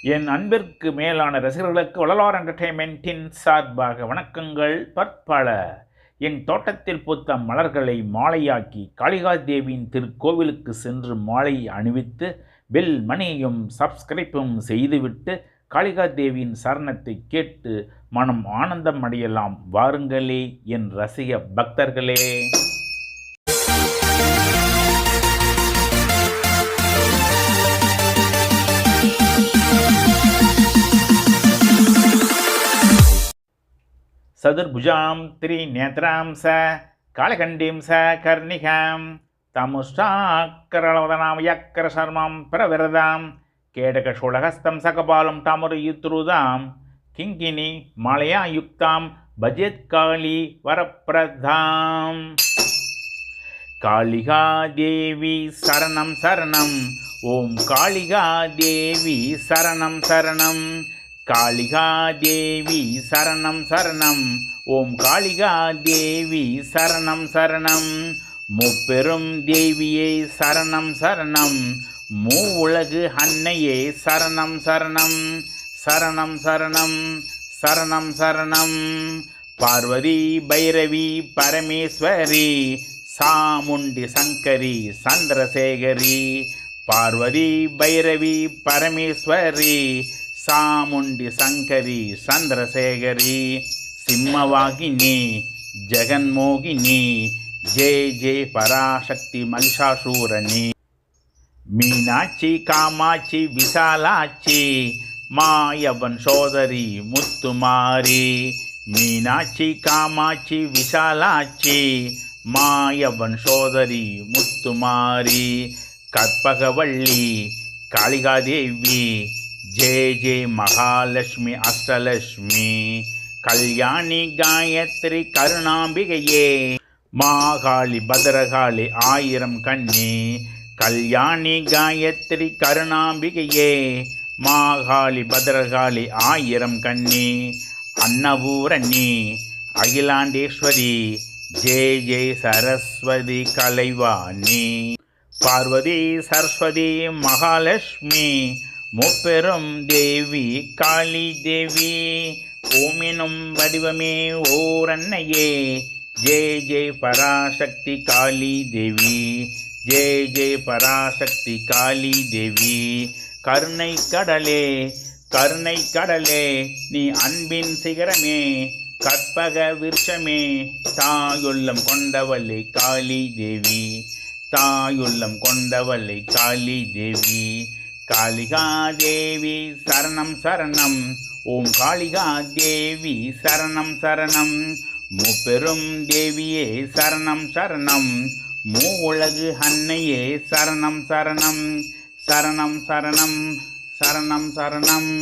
என் அன்பிற்கு மேலான ரசிகர்களுக்கு வள்ளலார் என்டர்டெயின்மெண்ட்டின் சார்பாக வணக்கங்கள் பற்பல. என் தோட்டத்தில் பூத்த மலர்களை மாலையாக்கி காளிகாதேவியின் திருக்கோவிலுக்கு சென்று மாலை அணிவித்து பெல் மணியையும் சப்ஸ்கிரைப்பும் செய்துவிட்டு காளிகாதேவியின் சரணத்தை கேட்டு மனம் ஆனந்தம் அடையலாம். வாருங்களே என் ரசிக பக்தர்களே. சதுர்புஜாं त्रिनेत्रां स कालकण्डीं स कर्णिकां तमुष्टाकरवदनां यक्रशर्मां प्रविरदां केटकषोडहस्तं सकपालं तामरयुत्रुदां किङ्किनी मालयायुक्तां भजेत्काली वरप्रदां कालिकादेवी शरणं शरणं ॐ कालिकादेवी शरणं शरणं कालिकादेवी शरणं शरणं ॐ कालिकादेवी शरणं शरणं முப்பெரும் தேவியே சரணம் சரணம் மூவுலகு அன்னையே சரணம் சரணம் சரணம் சரணம் சரணம் சரணம் பார்வதி பைரவி பரமேஸ்வரி சாமுண்டி சங்கரி சந்திரசேகரி பார்வதி பைரவி பரமேஸ்வரி சாமுண்டி சங்கரி சந்திரசேகரி சிம்மவாகினி ஜெகன்மோகினி ஜெய ஜெய பராசக்தி மகிஷாசூரனி மீனாட்சி காமாட்சி விசாலாட்சி மாயவன் சோதரி முத்துமாரி மீனாட்சி காமாட்சி விசாலாட்சி மாயவன் சோதரி முத்துமாரி கற்பகவள்ளி காளிகாதேவி जय जय महालक्ष्मी अष्टलक्ष्मी कल्याणी गायत्री करुणांबिகையே மாகாளி பத்ரகாளி ஆயிரம் கண்ணி கல்யாணி காயத்ரி கருணாம்பிகையே மாகாளி பத்ரகாளி ஆயிரம் கண்ணி அன்னபூரணி அகிலாண்டேஸ்வரி ஜெய ஜெய சரஸ்வதி கலைவாணி பார்வதி சரஸ்வதி மகாலட்சுமி முப்பெரும் தேவி காளி தேவி ஓமினும் வடிவமே ஓர் அன்னையே ஜெய ஜெய பராசக்தி காளி தேவி ஜெய ஜெய பராசக்தி காளி தேவி கருணை கடலே கருணை கடலே நீ அன்பின் சிகரமே கற்பக விருட்சமே தாயுள்ளம் கொண்டவளை காளி தேவி தாயுள்ளம் கொண்டவளை காளி தேவி कालिकादेवी शरणं शरणं ओम कालिकादेवी शरणं शरणं முப்பெரும் தேவியே சரணம் சரணம் மூவுலகு அன்னையே சரணம் சரணம் சரணம் சரணம் சரணம் சரணம்.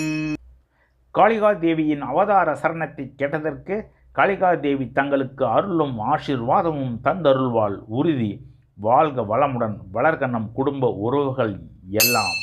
காளிகாதேவியின் அவதார சரணத்தை கேட்டதற்கு காளிகாதேவி தங்களுக்கு அருளும் ஆசீர்வாதமும் தந்தருள்வாள் உறுதி. வாழ்க வளமுடன் வளர்க நம் குடும்ப உறவுகள் எல்லாம்.